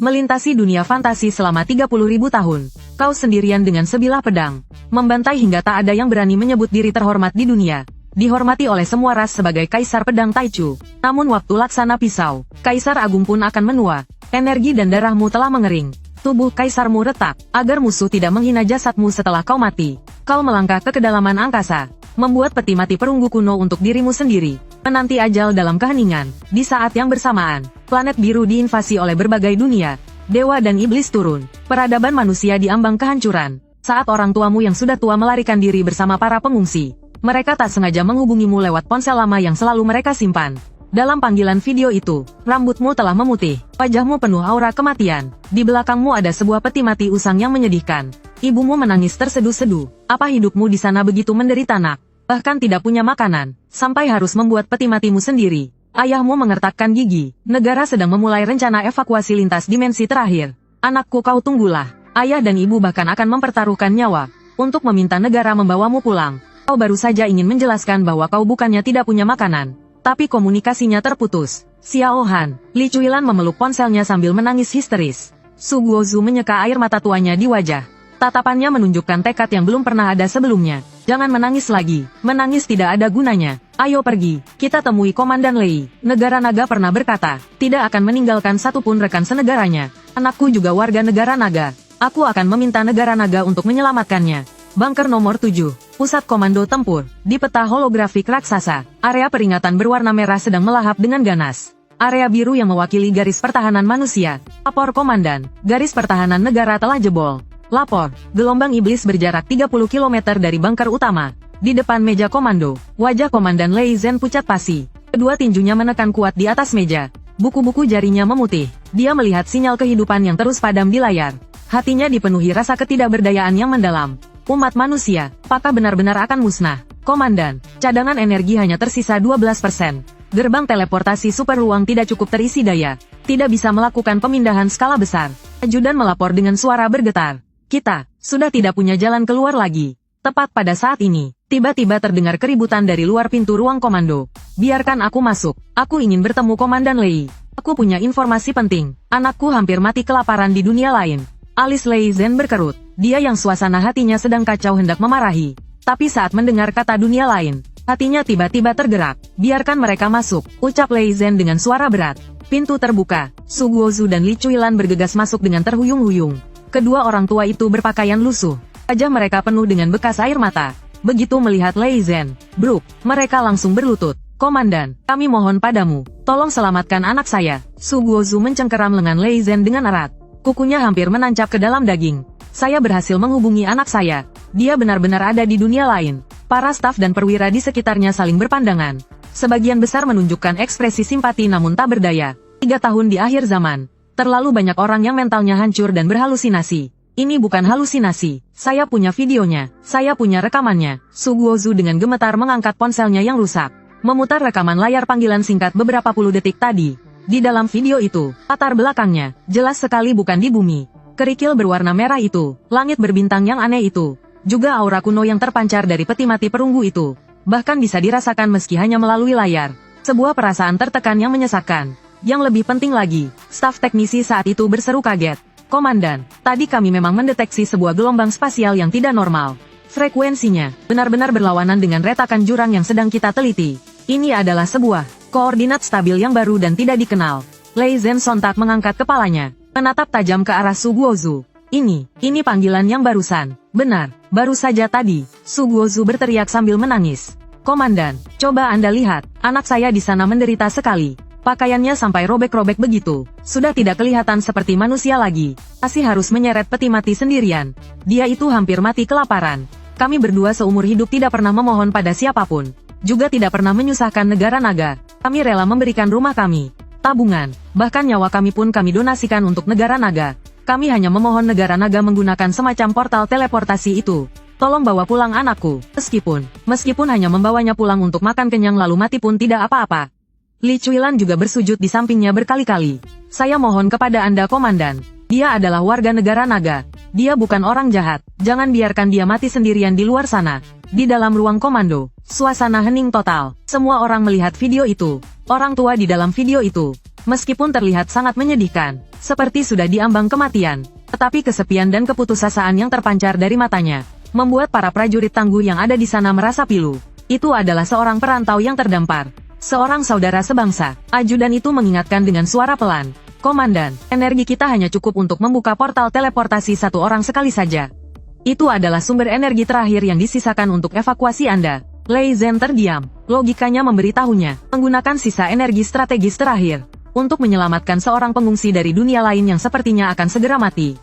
melintasi dunia fantasi selama 30.000 tahun. Kau sendirian dengan sebilah pedang, membantai hingga tak ada yang berani menyebut diri terhormat di dunia. Dihormati oleh semua ras sebagai Kaisar Pedang Taichu. Namun waktu laksana pisau, Kaisar Agung pun akan menua. Energi dan darahmu telah mengering. Tubuh Kaisarmu retak, agar musuh tidak menghina jasadmu setelah kau mati. Kau melangkah ke kedalaman angkasa, membuat peti mati perunggu kuno untuk dirimu sendiri. Menanti ajal dalam keheningan. Di saat yang bersamaan, planet biru diinvasi oleh berbagai dunia. Dewa dan iblis turun. Peradaban manusia diambang kehancuran. Saat orang tuamu yang sudah tua melarikan diri bersama para pengungsi, mereka tak sengaja menghubungimu lewat ponsel lama yang selalu mereka simpan. Dalam panggilan video itu, rambutmu telah memutih, wajahmu penuh aura kematian. Di belakangmu ada sebuah peti mati usang yang menyedihkan. Ibumu menangis terseduh-seduh. Apa hidupmu di sana begitu menderita nak? Bahkan tidak punya makanan, sampai harus membuat peti matimu sendiri. Ayahmu mengertakkan gigi. Negara sedang memulai rencana evakuasi lintas dimensi terakhir. Anakku, kau tunggulah. Ayah dan ibu bahkan akan mempertaruhkan nyawa untuk meminta negara membawamu pulang. Kau baru saja ingin menjelaskan bahwa kau bukannya tidak punya makanan, tapi komunikasinya terputus. Xiao Han, Li Chuilan memeluk ponselnya sambil menangis histeris. Su Guozu menyeka air mata tuanya di wajah. Tatapannya menunjukkan tekad yang belum pernah ada sebelumnya. Jangan menangis lagi, menangis tidak ada gunanya. Ayo pergi, kita temui Komandan Lei. Negara naga pernah berkata, tidak akan meninggalkan satupun rekan senegaranya. Anakku juga warga negara naga. Aku akan meminta negara naga untuk menyelamatkannya. Bunker nomor 7, Pusat Komando Tempur. Di peta holografik raksasa, area peringatan berwarna merah sedang melahap dengan ganas. Area biru yang mewakili garis pertahanan manusia. Lapor Komandan, garis pertahanan negara telah jebol. Lapor, gelombang iblis berjarak 30 km dari bunker utama. Di depan meja komando, wajah Komandan Lei Zhen pucat pasi. Kedua tinjunya menekan kuat di atas meja. Buku-buku jarinya memutih. Dia melihat sinyal kehidupan yang terus padam di layar. Hatinya dipenuhi rasa ketidakberdayaan yang mendalam. Umat manusia, apakah benar-benar akan musnah? Komandan, cadangan energi hanya tersisa 12%. Gerbang teleportasi super ruang tidak cukup terisi daya. Tidak bisa melakukan pemindahan skala besar. Ajudan melapor dengan suara bergetar. Kita sudah tidak punya jalan keluar lagi. Tepat pada saat ini, tiba-tiba terdengar keributan dari luar pintu ruang komando. Biarkan aku masuk. Aku ingin bertemu Komandan Lei. Aku punya informasi penting. Anakku hampir mati kelaparan di dunia lain. Alis Lei Zhen berkerut. Dia yang suasana hatinya sedang kacau hendak memarahi. Tapi saat mendengar kata dunia lain, hatinya tiba-tiba tergerak. Biarkan mereka masuk, ucap Lei Zhen dengan suara berat. Pintu terbuka. Su Guozu dan Li Chuilan bergegas masuk dengan terhuyung-huyung. Kedua orang tua itu berpakaian lusuh. Wajah mereka penuh dengan bekas air mata. Begitu melihat Lei Zhen, bruk, mereka langsung berlutut. Komandan, kami mohon padamu, tolong selamatkan anak saya. Su Guozu mencengkeram lengan Lei Zhen dengan erat. Kukunya hampir menancap ke dalam daging. Saya berhasil menghubungi anak saya. Dia benar-benar ada di dunia lain. Para staf dan perwira di sekitarnya saling berpandangan. Sebagian besar menunjukkan ekspresi simpati namun tak berdaya. 3 tahun di akhir zaman. Terlalu banyak orang yang mentalnya hancur dan berhalusinasi. Ini bukan halusinasi. Saya punya videonya. Saya punya rekamannya. Su Guozu dengan gemetar mengangkat ponselnya yang rusak. Memutar rekaman layar panggilan singkat beberapa puluh detik tadi. Di dalam video itu, latar belakangnya, jelas sekali bukan di bumi. Kerikil berwarna merah itu, langit berbintang yang aneh itu, juga aura kuno yang terpancar dari peti mati perunggu itu, bahkan bisa dirasakan meski hanya melalui layar. Sebuah perasaan tertekan yang menyesakkan. Yang lebih penting lagi, staf teknisi saat itu berseru kaget. Komandan, tadi kami memang mendeteksi sebuah gelombang spasial yang tidak normal. Frekuensinya, benar-benar berlawanan dengan retakan jurang yang sedang kita teliti. Ini adalah sebuah koordinat stabil yang baru dan tidak dikenal. Lei Zhen sontak mengangkat kepalanya, menatap tajam ke arah Su Guozu. Ini panggilan yang barusan. Benar, baru saja tadi. Su Guozu berteriak sambil menangis. Komandan, coba Anda lihat, anak saya di sana menderita sekali. Pakaiannya sampai robek-robek begitu. Sudah tidak kelihatan seperti manusia lagi. Masih harus menyeret peti mati sendirian. Dia itu hampir mati kelaparan. Kami berdua seumur hidup tidak pernah memohon pada siapapun. Juga tidak pernah menyusahkan negara naga. Kami rela memberikan rumah kami, tabungan, bahkan nyawa kami pun kami donasikan untuk negara naga. Kami hanya memohon negara naga menggunakan semacam portal teleportasi itu. Tolong bawa pulang anakku, meskipun hanya membawanya pulang untuk makan kenyang lalu mati pun tidak apa-apa. Li Chuilan juga bersujud di sampingnya berkali-kali. Saya mohon kepada Anda Komandan. Dia adalah warga negara naga. Dia bukan orang jahat. Jangan biarkan dia mati sendirian di luar sana. Di dalam ruang komando, suasana hening total. Semua orang melihat video itu. Orang tua di dalam video itu Meskipun terlihat sangat menyedihkan, seperti sudah diambang kematian, tetapi kesepian dan keputusasaan yang terpancar dari matanya, membuat para prajurit tangguh yang ada di sana merasa pilu. Itu adalah seorang perantau yang terdampar. Seorang saudara sebangsa. Ajudan itu mengingatkan dengan suara pelan. Komandan, energi kita hanya cukup untuk membuka portal teleportasi satu orang sekali saja. Itu adalah sumber energi terakhir yang disisakan untuk evakuasi Anda. Lei Zhen terdiam. Logikanya memberitahunya, menggunakan sisa energi strategis terakhir untuk menyelamatkan seorang pengungsi dari dunia lain yang sepertinya akan segera mati.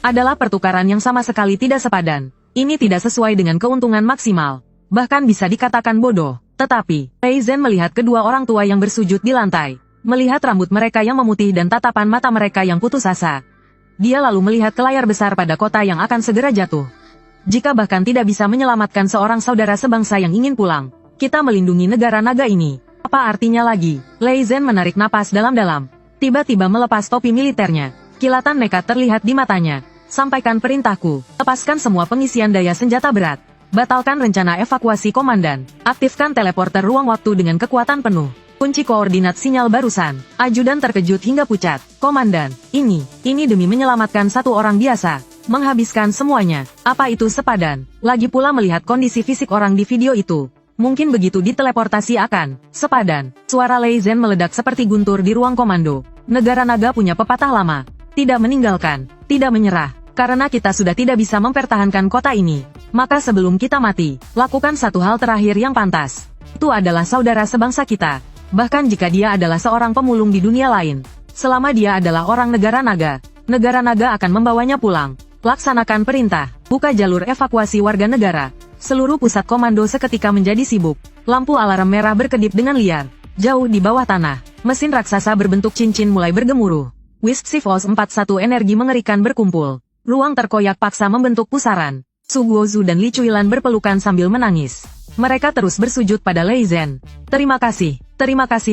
Adalah pertukaran yang sama sekali tidak sepadan. Ini tidak sesuai dengan keuntungan maksimal. Bahkan bisa dikatakan bodoh. Tetapi, Lei Zhen melihat kedua orang tua yang bersujud di lantai. Melihat rambut mereka yang memutih dan tatapan mata mereka yang putus asa. Dia lalu melihat ke layar besar pada kota yang akan segera jatuh. Jika bahkan tidak bisa menyelamatkan seorang saudara sebangsa yang ingin pulang, kita melindungi negara naga ini. Apa artinya lagi? Lei Zhen menarik napas dalam-dalam. Tiba-tiba melepas topi militernya. Kilatan nekat terlihat di matanya. Sampaikan perintahku. Lepaskan semua pengisian daya senjata berat. Batalkan rencana evakuasi komandan. Aktifkan teleporter ruang waktu dengan kekuatan penuh. Kunci koordinat sinyal barusan. Ajudan terkejut hingga pucat. Komandan, ini demi menyelamatkan satu orang biasa. Menghabiskan semuanya. Apa itu sepadan? Lagi pula melihat kondisi fisik orang di video itu. Mungkin begitu diteleportasi akan sepadan. Suara Lei Zhen meledak seperti guntur di ruang komando. Negara naga punya pepatah lama. Tidak meninggalkan, tidak menyerah. Karena kita sudah tidak bisa mempertahankan kota ini. Maka sebelum kita mati, lakukan satu hal terakhir yang pantas. Itu adalah saudara sebangsa kita. Bahkan jika dia adalah seorang pemulung di dunia lain. Selama dia adalah orang negara naga akan membawanya pulang. Laksanakan perintah, buka jalur evakuasi warga negara. Seluruh pusat komando seketika menjadi sibuk. Lampu alarm merah berkedip dengan liar. Jauh di bawah tanah, mesin raksasa berbentuk cincin mulai bergemuruh. Wisp Sifos 41 energi mengerikan berkumpul. Ruang terkoyak paksa membentuk pusaran. Su Guozu dan Li Chuilan berpelukan sambil menangis. Mereka terus bersujud pada Lei Zhen. Terima kasih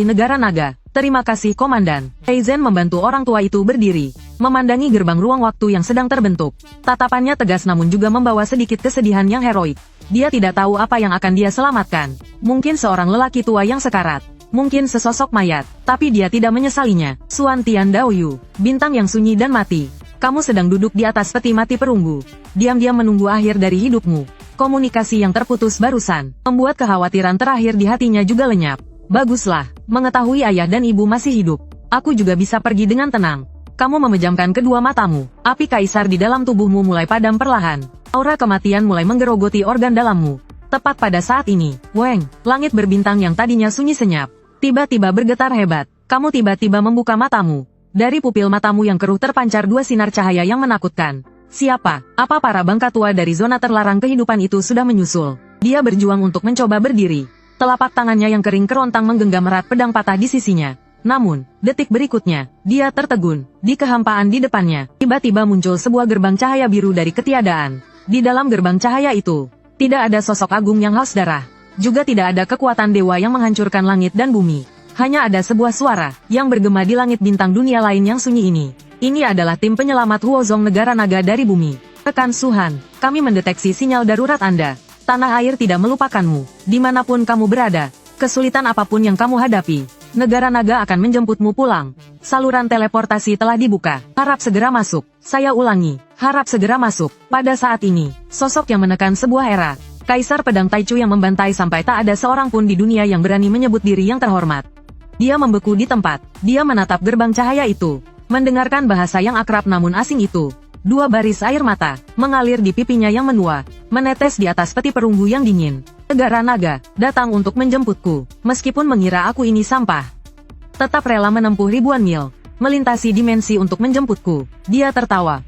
negara naga. Terima kasih komandan. Lei Zhen membantu orang tua itu berdiri. Memandangi gerbang ruang waktu yang sedang terbentuk. Tatapannya tegas namun juga membawa sedikit kesedihan yang heroik. Dia tidak tahu apa yang akan dia selamatkan. Mungkin seorang lelaki tua yang sekarat. Mungkin sesosok mayat. Tapi dia tidak menyesalinya. Suan Tian Daoyu. Bintang yang sunyi dan mati. Kamu sedang duduk di atas peti mati perunggu. Diam-diam menunggu akhir dari hidupmu. Komunikasi yang terputus barusan, membuat kekhawatiran terakhir di hatinya juga lenyap. Baguslah, mengetahui ayah dan ibu masih hidup. Aku juga bisa pergi dengan tenang. Kamu memejamkan kedua matamu. Api kaisar di dalam tubuhmu mulai padam perlahan. Aura kematian mulai menggerogoti organ dalammu. Tepat pada saat ini, Weng, langit berbintang yang tadinya sunyi senyap, tiba-tiba bergetar hebat. Kamu tiba-tiba membuka matamu. Dari pupil matamu yang keruh terpancar dua sinar cahaya yang menakutkan. Siapa? Apa para bangka tua dari zona terlarang kehidupan itu sudah menyusul? Dia berjuang untuk mencoba berdiri. Telapak tangannya yang kering kerontang menggenggam erat pedang patah di sisinya. Namun, detik berikutnya, dia tertegun. Di kehampaan di depannya, tiba-tiba muncul sebuah gerbang cahaya biru dari ketiadaan. Di dalam gerbang cahaya itu, tidak ada sosok agung yang haus darah. Juga tidak ada kekuatan dewa yang menghancurkan langit dan bumi. Hanya ada sebuah suara yang bergema di langit bintang dunia lain yang sunyi ini. Ini adalah tim penyelamat Huozong negara naga dari bumi. Rekan Suhan, kami mendeteksi sinyal darurat Anda. Tanah air tidak melupakanmu. Dimanapun kamu berada, kesulitan apapun yang kamu hadapi, negara naga akan menjemputmu pulang. Saluran teleportasi telah dibuka. Harap segera masuk. Saya ulangi, harap segera masuk. Pada saat ini, sosok yang menekan sebuah era. Kaisar Pedang Taichu yang membantai sampai tak ada seorang pun di dunia yang berani menyebut diri yang terhormat. Dia membeku di tempat. Dia menatap gerbang cahaya itu. Mendengarkan bahasa yang akrab namun asing itu. Dua baris air mata mengalir di pipinya yang menua, menetes di atas peti perunggu yang dingin. Negara naga datang untuk menjemputku, meskipun mengira aku ini sampah. Tetap rela menempuh ribuan mil, melintasi dimensi untuk menjemputku. Dia tertawa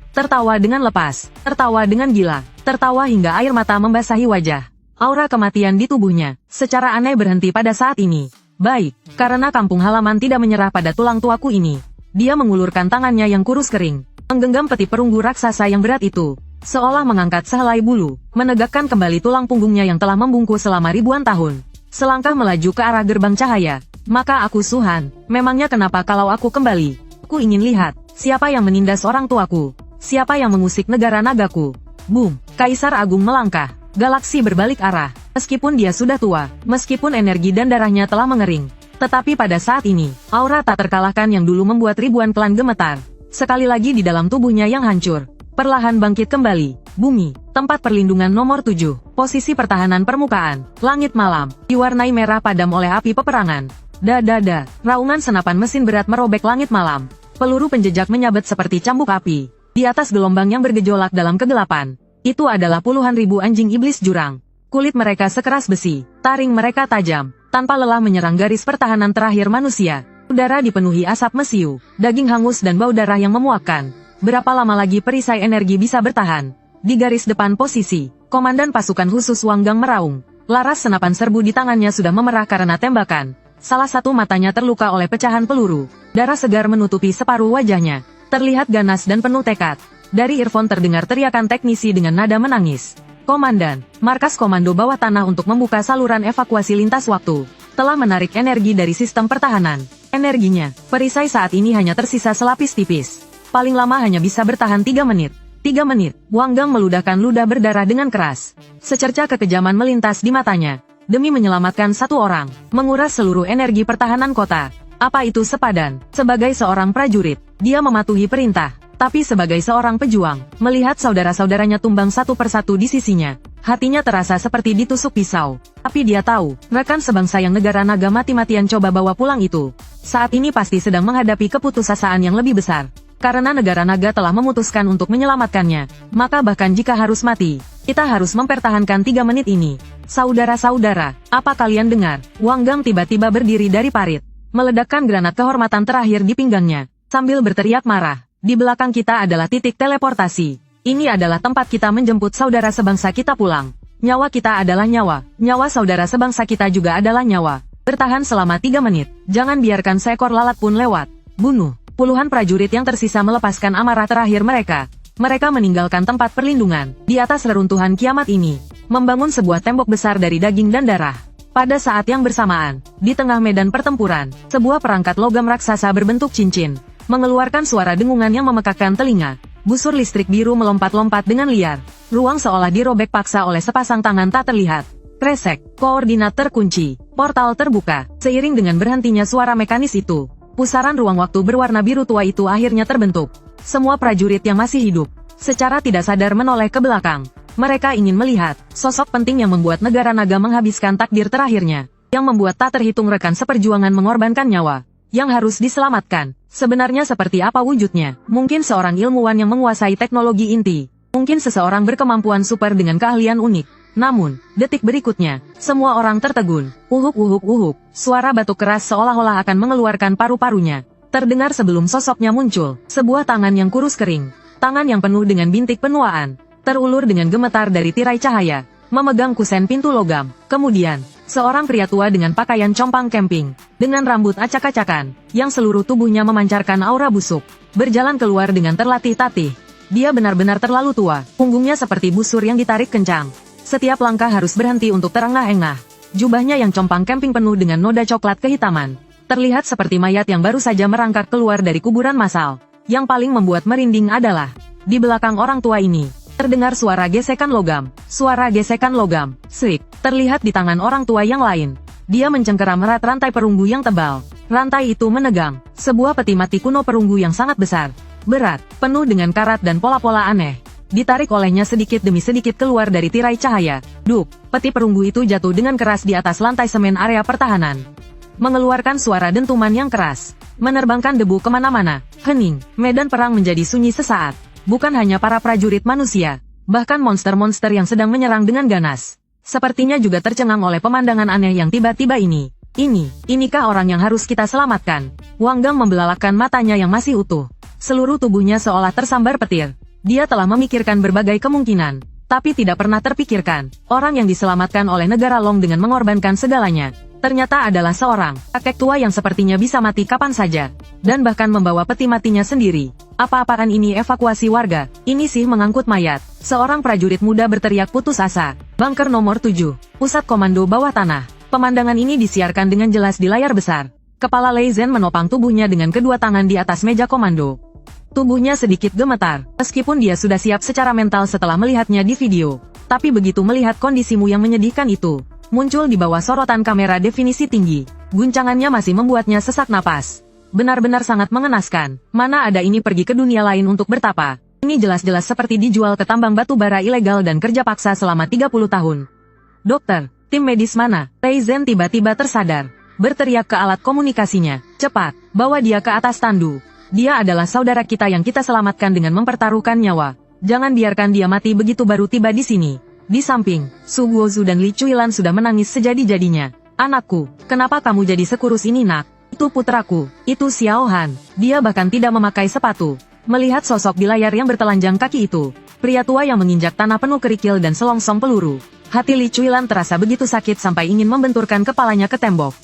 dengan lepas, tertawa dengan gila, tertawa hingga air mata membasahi wajah. Aura kematian di tubuhnya secara aneh berhenti pada saat ini. Baik, karena kampung halaman tidak menyerah pada tulang tuaku ini. Dia mengulurkan tangannya yang kurus kering, menggenggam peti perunggu raksasa yang berat itu, seolah mengangkat sehelai bulu, menegakkan kembali tulang punggungnya yang telah membungkuk selama ribuan tahun. Selangkah melaju ke arah gerbang cahaya. Maka aku Suhan, memangnya kenapa kalau aku kembali? Aku ingin lihat, siapa yang menindas orang tuaku? Siapa yang mengusik negara nagaku? Boom, Kaisar Agung melangkah. Galaksi berbalik arah. Meskipun dia sudah tua, meskipun energi dan darahnya telah mengering, Tetapi pada saat ini, aura tak terkalahkan yang dulu membuat ribuan klan gemetar. Sekali lagi di dalam tubuhnya yang hancur, perlahan bangkit kembali. Bumi, tempat perlindungan nomor 7, posisi pertahanan permukaan, langit malam, diwarnai merah padam oleh api peperangan. Dada, raungan senapan mesin berat merobek langit malam. Peluru penjejak menyabet seperti cambuk api. Di atas gelombang yang bergejolak dalam kegelapan, itu adalah puluhan ribu anjing iblis jurang. Kulit mereka sekeras besi, taring mereka tajam, tanpa lelah menyerang garis pertahanan terakhir manusia. Udara dipenuhi asap mesiu, daging hangus dan bau darah yang memuakkan. Berapa lama lagi perisai energi bisa bertahan? Di garis depan posisi, Komandan Pasukan Khusus Wanggang meraung. Laras senapan serbu di tangannya sudah memerah karena tembakan. Salah satu matanya terluka oleh pecahan peluru. Darah segar menutupi separuh wajahnya. Terlihat ganas dan penuh tekad. Dari earphone terdengar teriakan teknisi dengan nada menangis. Komandan, markas komando bawah tanah untuk membuka saluran evakuasi lintas waktu, telah menarik energi dari sistem pertahanan. Energinya, perisai saat ini hanya tersisa selapis tipis. Paling lama hanya bisa bertahan 3 menit. 3 menit, Wanggang meludahkan ludah berdarah dengan keras. Secerca kekejaman melintas di matanya. Demi menyelamatkan satu orang, menguras seluruh energi pertahanan kota. Apa itu sepadan? Sebagai seorang prajurit, dia mematuhi perintah. Tapi sebagai seorang pejuang, melihat saudara-saudaranya tumbang satu persatu di sisinya, hatinya terasa seperti ditusuk pisau. Tapi dia tahu, rekan sebangsa yang negara naga mati-matian coba bawa pulang itu, saat ini pasti sedang menghadapi keputusasaan yang lebih besar. Karena negara naga telah memutuskan untuk menyelamatkannya, maka bahkan jika harus mati, kita harus mempertahankan 3 menit ini. Saudara-saudara, apa kalian dengar? Wanggang tiba-tiba berdiri dari parit, meledakkan granat kehormatan terakhir di pinggangnya, sambil berteriak marah. Di belakang kita adalah titik teleportasi. Ini adalah tempat kita menjemput saudara sebangsa kita pulang. Nyawa kita adalah nyawa. Nyawa saudara sebangsa kita juga adalah nyawa. Bertahan selama 3 menit. Jangan biarkan seekor lalat pun lewat. Bunuh. Puluhan prajurit yang tersisa melepaskan amarah terakhir mereka. Mereka meninggalkan tempat perlindungan. Di atas reruntuhan kiamat ini, membangun sebuah tembok besar dari daging dan darah. Pada saat yang bersamaan, di tengah medan pertempuran, sebuah perangkat logam raksasa berbentuk cincin mengeluarkan suara dengungan yang memekakkan telinga. Busur listrik biru melompat-lompat dengan liar. Ruang seolah dirobek paksa oleh sepasang tangan tak terlihat. Kresek, koordinat terkunci. Portal terbuka. Seiring dengan berhentinya suara mekanis itu, pusaran ruang waktu berwarna biru tua itu akhirnya terbentuk. Semua prajurit yang masih hidup, secara tidak sadar menoleh ke belakang. Mereka ingin melihat sosok penting yang membuat negara naga menghabiskan takdir terakhirnya. Yang membuat tak terhitung rekan seperjuangan mengorbankan nyawa. Yang harus diselamatkan. Sebenarnya seperti apa wujudnya? Mungkin seorang ilmuwan yang menguasai teknologi inti. Mungkin seseorang berkemampuan super dengan keahlian unik. Namun, detik berikutnya, semua orang tertegun. Uhuk. Suara batuk keras seolah-olah akan mengeluarkan paru-parunya. Terdengar sebelum sosoknya muncul. Sebuah tangan yang kurus kering. Tangan yang penuh dengan bintik penuaan. Terulur dengan gemetar dari tirai cahaya. Memegang kusen pintu logam. Kemudian, seorang pria tua dengan pakaian compang camping, dengan rambut acak-acakan, yang seluruh tubuhnya memancarkan aura busuk, berjalan keluar dengan terlatih-tatih. Dia benar-benar terlalu tua, punggungnya seperti busur yang ditarik kencang. Setiap langkah harus berhenti untuk terengah-engah. Jubahnya yang compang camping penuh dengan noda coklat kehitaman, terlihat seperti mayat yang baru saja merangkak keluar dari kuburan massal. Yang paling membuat merinding adalah, di belakang orang tua ini, terdengar suara gesekan logam. Suara gesekan logam. Srik. Terlihat di tangan orang tua yang lain. Dia mencengkeram erat rantai perunggu yang tebal. Rantai itu menegang sebuah peti mati kuno perunggu yang sangat besar. Berat, penuh dengan karat dan pola-pola aneh. Ditarik olehnya sedikit demi sedikit keluar dari tirai cahaya. Duk. Peti perunggu itu jatuh dengan keras di atas lantai semen area pertahanan. Mengeluarkan suara dentuman yang keras. Menerbangkan debu kemana-mana. Hening. Medan perang menjadi sunyi sesaat. Bukan hanya para prajurit manusia, bahkan monster-monster yang sedang menyerang dengan ganas. Sepertinya juga tercengang oleh pemandangan aneh yang tiba-tiba ini. Inikah orang yang harus kita selamatkan? Wanggang membelalakkan matanya yang masih utuh. Seluruh tubuhnya seolah tersambar petir. Dia telah memikirkan berbagai kemungkinan, tapi tidak pernah terpikirkan, orang yang diselamatkan oleh negara Long dengan mengorbankan segalanya, ternyata adalah seorang kakek tua yang sepertinya bisa mati kapan saja, dan bahkan membawa peti matinya sendiri. Apa-apaan ini evakuasi warga? Ini sih mengangkut mayat. Seorang prajurit muda berteriak putus asa. Bunker nomor 7, pusat komando bawah tanah. Pemandangan ini disiarkan dengan jelas di layar besar. Kepala Lei Zhen menopang tubuhnya dengan kedua tangan di atas meja komando. Tubuhnya sedikit gemetar, meskipun dia sudah siap secara mental setelah melihatnya di video. Tapi begitu melihat kondisimu yang menyedihkan itu, muncul di bawah sorotan kamera definisi tinggi. Guncangannya masih membuatnya sesak napas. Benar-benar sangat mengenaskan. Mana ada ini pergi ke dunia lain untuk bertapa. Ini jelas-jelas seperti dijual ke tambang batu bara ilegal dan kerja paksa selama 30 tahun. Dokter, tim medis mana? Lei Zhen tiba-tiba tersadar. Berteriak ke alat komunikasinya. Cepat, bawa dia ke atas tandu. Dia adalah saudara kita yang kita selamatkan dengan mempertaruhkan nyawa. Jangan biarkan dia mati begitu baru tiba di sini. Di samping, Su Guozu dan Li Chuilan sudah menangis sejadi-jadinya. Anakku, kenapa kamu jadi sekurus ini nak? Itu putraku, itu Xiao Han. Dia bahkan tidak memakai sepatu. Melihat sosok di layar yang bertelanjang kaki itu, pria tua yang menginjak tanah penuh kerikil dan selongsong peluru. Hati Li Chuilan terasa begitu sakit sampai ingin membenturkan kepalanya ke tembok.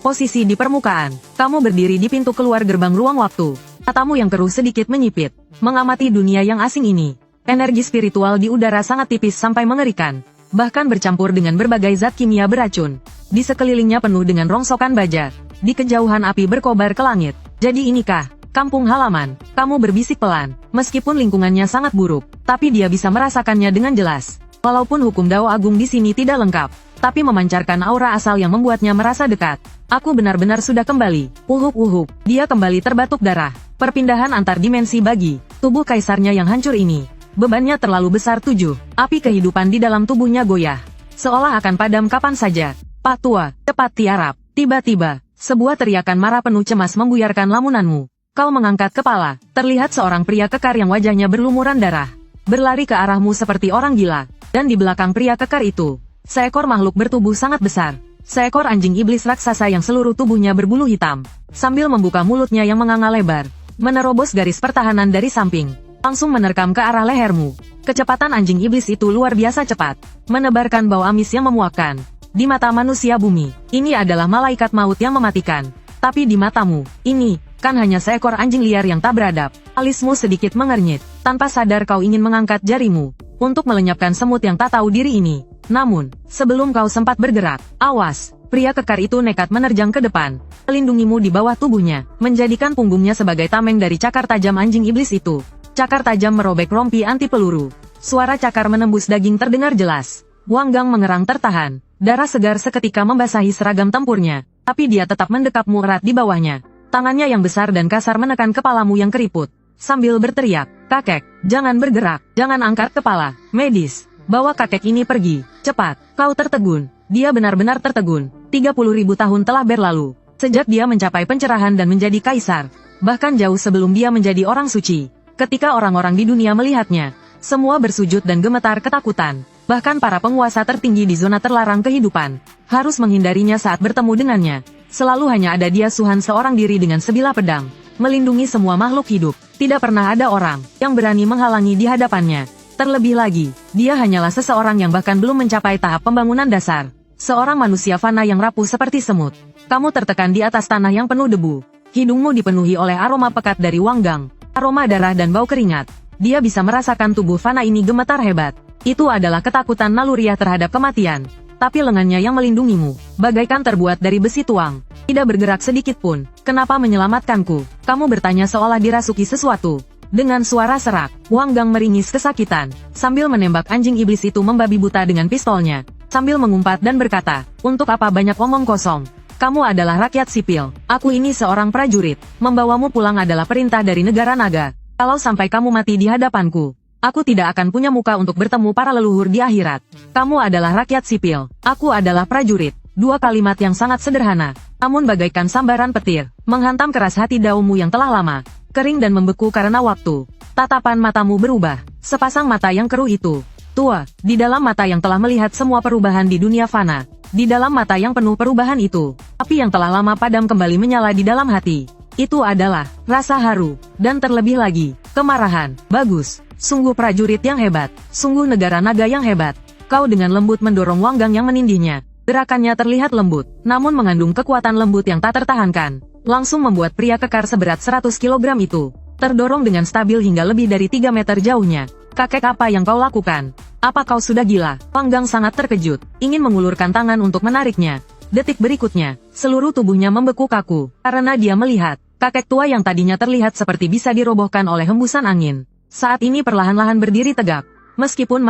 Posisi di permukaan, kamu berdiri di pintu keluar gerbang ruang waktu. Matamu yang keruh sedikit menyipit, mengamati dunia yang asing ini. Energi spiritual di udara sangat tipis sampai mengerikan, bahkan bercampur dengan berbagai zat kimia beracun. Di sekelilingnya penuh dengan rongsokan baja. Di kejauhan api berkobar ke langit. Jadi inikah kampung halaman? Kamu berbisik pelan, meskipun lingkungannya sangat buruk, tapi dia bisa merasakannya dengan jelas. Walaupun hukum Dao Agung di sini tidak lengkap, tapi memancarkan aura asal yang membuatnya merasa dekat. Aku benar-benar sudah kembali. Uhup-uhup, dia kembali terbatuk darah. Perpindahan antar dimensi bagi tubuh kaisarnya yang hancur ini. Bebannya terlalu besar 7. Api kehidupan di dalam tubuhnya goyah. Seolah akan padam kapan saja. Pak tua, cepat tiarap. Tiba-tiba, sebuah teriakan marah penuh cemas membuyarkan lamunanmu. Kau mengangkat kepala. Terlihat seorang pria kekar yang wajahnya berlumuran darah. Berlari ke arahmu seperti orang gila. Dan di belakang pria kekar itu, seekor makhluk bertubuh sangat besar. Seekor anjing iblis raksasa yang seluruh tubuhnya berbulu hitam. Sambil membuka mulutnya yang menganga lebar, menerobos garis pertahanan dari samping, langsung menerkam ke arah lehermu. Kecepatan anjing iblis itu luar biasa cepat, menebarkan bau amis yang memuakkan. Di mata manusia bumi, ini adalah malaikat maut yang mematikan. Tapi di matamu, ini, kan hanya seekor anjing liar yang tak beradab. Alismu sedikit mengernyit, tanpa sadar kau ingin mengangkat jarimu, untuk melenyapkan semut yang tak tahu diri ini. Namun, sebelum kau sempat bergerak, awas, pria kekar itu nekat menerjang ke depan, melindungimu di bawah tubuhnya, menjadikan punggungnya sebagai tameng dari cakar tajam anjing iblis itu. Cakar tajam merobek rompi anti peluru. Suara cakar menembus daging terdengar jelas. Wang Gang mengerang tertahan, darah segar seketika membasahi seragam tempurnya, tapi dia tetap mendekapmu erat di bawahnya. Tangannya yang besar dan kasar menekan kepalamu yang keriput, sambil berteriak, kakek, jangan bergerak, jangan angkat kepala, medis. Bawa kakek ini pergi, cepat, kau tertegun. Dia benar-benar tertegun. 30.000 tahun telah berlalu, sejak dia mencapai pencerahan dan menjadi kaisar. Bahkan jauh sebelum dia menjadi orang suci. Ketika orang-orang di dunia melihatnya, semua bersujud dan gemetar ketakutan. Bahkan para penguasa tertinggi di zona terlarang kehidupan, harus menghindarinya saat bertemu dengannya. Selalu hanya ada dia Suhan seorang diri dengan sebilah pedang, melindungi semua makhluk hidup. Tidak pernah ada orang yang berani menghalangi di hadapannya. Terlebih lagi, dia hanyalah seseorang yang bahkan belum mencapai tahap pembangunan dasar. Seorang manusia fana yang rapuh seperti semut. Kamu tertekan di atas tanah yang penuh debu. Hidungmu dipenuhi oleh aroma pekat dari Wang Gang, aroma darah dan bau keringat. Dia bisa merasakan tubuh fana ini gemetar hebat. Itu adalah ketakutan naluriah terhadap kematian. Tapi lengannya yang melindungimu, bagaikan terbuat dari besi tuang, tidak bergerak sedikit pun. Kenapa menyelamatkanku? Kamu bertanya seolah dirasuki sesuatu. Dengan suara serak, Wang Gang meringis kesakitan, sambil menembak anjing iblis itu membabi buta dengan pistolnya, sambil mengumpat dan berkata, untuk apa banyak omong kosong? Kamu adalah rakyat sipil, aku ini seorang prajurit, membawamu pulang adalah perintah dari negara naga. Kalau sampai kamu mati di hadapanku, aku tidak akan punya muka untuk bertemu para leluhur di akhirat. Kamu adalah rakyat sipil, aku adalah prajurit. Dua kalimat yang sangat sederhana, namun bagaikan sambaran petir, menghantam keras hati Daomu yang telah lama kering dan membeku karena waktu. Tatapan matamu berubah, sepasang mata yang keruh itu. Tua, di dalam mata yang telah melihat semua perubahan di dunia fana. Di dalam mata yang penuh perubahan itu, api yang telah lama padam kembali menyala di dalam hati. Itu adalah rasa haru, dan terlebih lagi, kemarahan. Bagus, sungguh prajurit yang hebat, sungguh negara naga yang hebat. Kau dengan lembut mendorong Wang Gang yang menindihnya. Gerakannya terlihat lembut, namun mengandung kekuatan lembut yang tak tertahankan. Langsung membuat pria kekar seberat 100 kg itu terdorong dengan stabil hingga lebih dari 3 meter jauhnya. Kakek, apa yang kau lakukan? Apa kau sudah gila? Wang Gang sangat terkejut, ingin mengulurkan tangan untuk menariknya. Detik berikutnya, seluruh tubuhnya membeku kaku, karena dia melihat, kakek tua yang tadinya terlihat seperti bisa dirobohkan oleh hembusan angin, saat ini perlahan-lahan berdiri tegak. Meskipun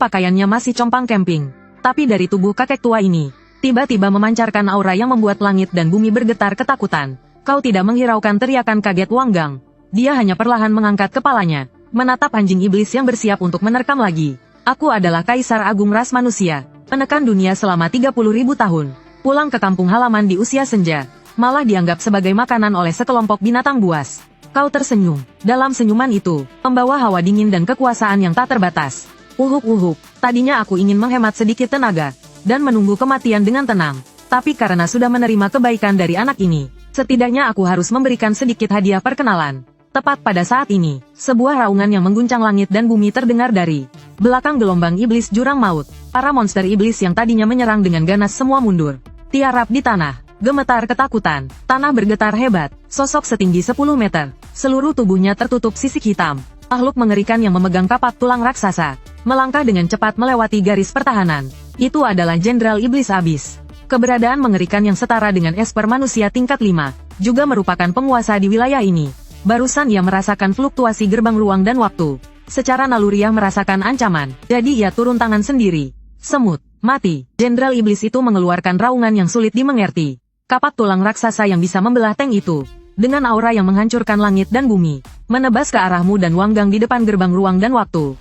pakaiannya masih compang camping, tapi dari tubuh kakek tua ini, tiba-tiba memancarkan aura yang membuat langit dan bumi bergetar ketakutan. Kau tidak menghiraukan teriakan kaget Wang Gang. Dia hanya perlahan mengangkat kepalanya, menatap anjing iblis yang bersiap untuk menerkam lagi. Aku adalah Kaisar Agung ras manusia, menekan dunia selama 30.000 tahun. Pulang ke kampung halaman di usia senja, malah dianggap sebagai makanan oleh sekelompok binatang buas. Kau tersenyum. Dalam senyuman itu, membawa hawa dingin dan kekuasaan yang tak terbatas. Uhuk-uhuk, tadinya aku ingin menghemat sedikit tenaga, dan menunggu kematian dengan tenang. Tapi karena sudah menerima kebaikan dari anak ini, setidaknya aku harus memberikan sedikit hadiah perkenalan. Tepat pada saat ini, sebuah raungan yang mengguncang langit dan bumi terdengar dari belakang gelombang iblis jurang maut. Para monster iblis yang tadinya menyerang dengan ganas semua mundur. Tiarap di tanah, gemetar ketakutan, tanah bergetar hebat, sosok setinggi 10 meter, seluruh tubuhnya tertutup sisik hitam. Makhluk mengerikan yang memegang kapak tulang raksasa, melangkah dengan cepat melewati garis pertahanan. Itu adalah Jenderal Iblis Abis. Keberadaan mengerikan yang setara dengan Esper manusia tingkat 5, juga merupakan penguasa di wilayah ini. Barusan ia merasakan fluktuasi gerbang ruang dan waktu. Secara naluriah merasakan ancaman, jadi ia turun tangan sendiri. Semut, mati. Jenderal Iblis itu mengeluarkan raungan yang sulit dimengerti. Kapak tulang raksasa yang bisa membelah tank itu, dengan aura yang menghancurkan langit dan bumi, menebas ke arahmu dan Wang Gang di depan gerbang ruang dan waktu.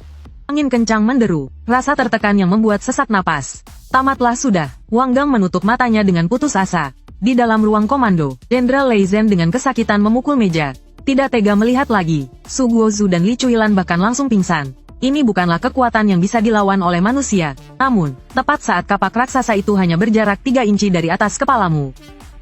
Angin kencang menderu, rasa tertekan yang membuat sesak napas. Tamatlah sudah. Wang Gang menutup matanya dengan putus asa. Di dalam ruang komando, Jenderal Lei Zhen dengan kesakitan memukul meja. Tidak tega melihat lagi. Su Guozu dan Li Chuilan bahkan langsung pingsan. Ini bukanlah kekuatan yang bisa dilawan oleh manusia. Namun, tepat saat kapak raksasa itu hanya berjarak 3 inci dari atas kepalamu.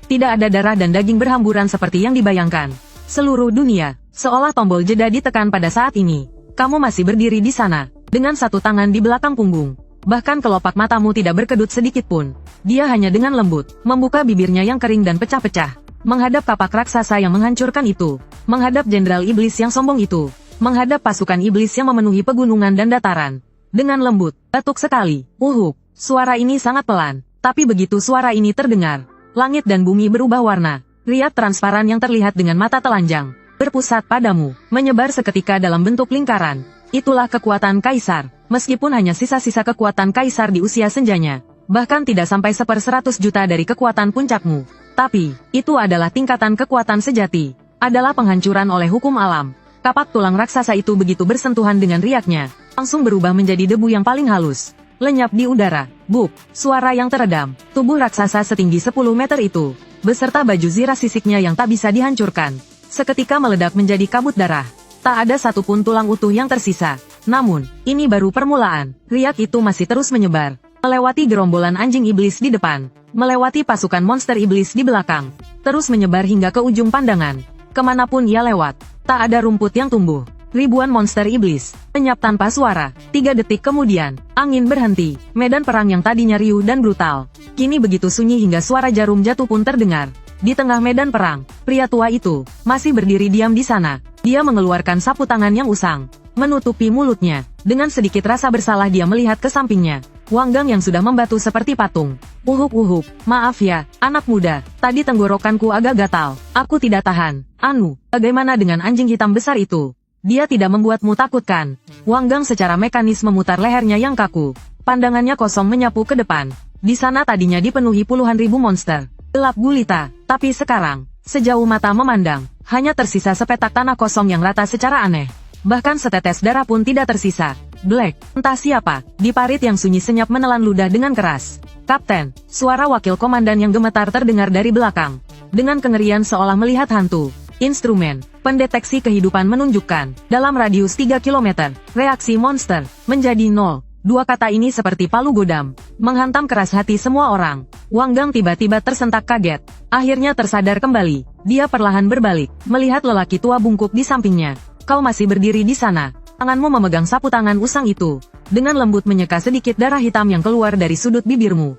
Tidak ada darah dan daging berhamburan seperti yang dibayangkan. Seluruh dunia, seolah tombol jeda ditekan pada saat ini. Kamu masih berdiri di sana, dengan satu tangan di belakang punggung. Bahkan kelopak matamu tidak berkedut sedikit pun. Dia hanya dengan lembut, membuka bibirnya yang kering dan pecah-pecah. Menghadap kapak raksasa yang menghancurkan itu. Menghadap Jenderal Iblis yang sombong itu. Menghadap pasukan iblis yang memenuhi pegunungan dan dataran. Dengan lembut, batuk sekali. Uhuk, suara ini sangat pelan. Tapi begitu suara ini terdengar, langit dan bumi berubah warna. Riak transparan yang terlihat dengan mata telanjang, berpusat padamu, menyebar seketika dalam bentuk lingkaran. Itulah kekuatan Kaisar. Meskipun hanya sisa-sisa kekuatan Kaisar di usia senjanya, bahkan tidak sampai 1/100 juta dari kekuatan puncakmu. Tapi, itu adalah tingkatan kekuatan sejati. Adalah penghancuran oleh hukum alam. Kapak tulang raksasa itu begitu bersentuhan dengan riaknya, langsung berubah menjadi debu yang paling halus. Lenyap di udara. Buk, suara yang teredam. Tubuh raksasa setinggi 10 meter itu, beserta baju zirah sisiknya yang tak bisa dihancurkan, seketika meledak menjadi kabut darah. Tak ada satupun tulang utuh yang tersisa. Namun, ini baru permulaan. Riak itu masih terus menyebar, melewati gerombolan anjing iblis di depan, melewati pasukan monster iblis di belakang, terus menyebar hingga ke ujung pandangan. Kemanapun ia lewat, tak ada rumput yang tumbuh. Ribuan monster iblis lenyap tanpa suara. 3 detik kemudian, angin berhenti. Medan perang yang tadinya riuh dan brutal, kini begitu sunyi hingga suara jarum jatuh pun terdengar. Di tengah medan perang, pria tua itu masih berdiri diam di sana. Dia mengeluarkan sapu tangan yang usang, menutupi mulutnya. Dengan sedikit rasa bersalah dia melihat ke sampingnya. Wang Gang yang sudah membatu seperti patung. Uhuk-uhuk, maaf ya, anak muda, tadi tenggorokanku agak gatal. Aku tidak tahan. Anu, bagaimana dengan anjing hitam besar itu? Dia tidak membuatmu takut kan? Wang Gang secara mekanis memutar lehernya yang kaku. Pandangannya kosong menyapu ke depan. Di sana tadinya dipenuhi puluhan ribu monster. Gelap gulita, tapi sekarang, sejauh mata memandang, hanya tersisa sepetak tanah kosong yang rata secara aneh. Bahkan setetes darah pun tidak tersisa. Black, entah siapa, di parit yang sunyi senyap menelan ludah dengan keras. Kapten, suara wakil komandan yang gemetar terdengar dari belakang. Dengan kengerian seolah melihat hantu. Instrumen pendeteksi kehidupan menunjukkan, dalam radius 3 km, reaksi monster menjadi 0. Dua kata ini seperti palu godam, menghantam keras hati semua orang. Wang Gang tiba-tiba tersentak kaget. Akhirnya tersadar kembali. Dia perlahan berbalik, melihat lelaki tua bungkuk di sampingnya. Kau masih berdiri di sana. Tanganmu memegang sapu tangan usang itu. Dengan lembut menyeka sedikit darah hitam yang keluar dari sudut bibirmu.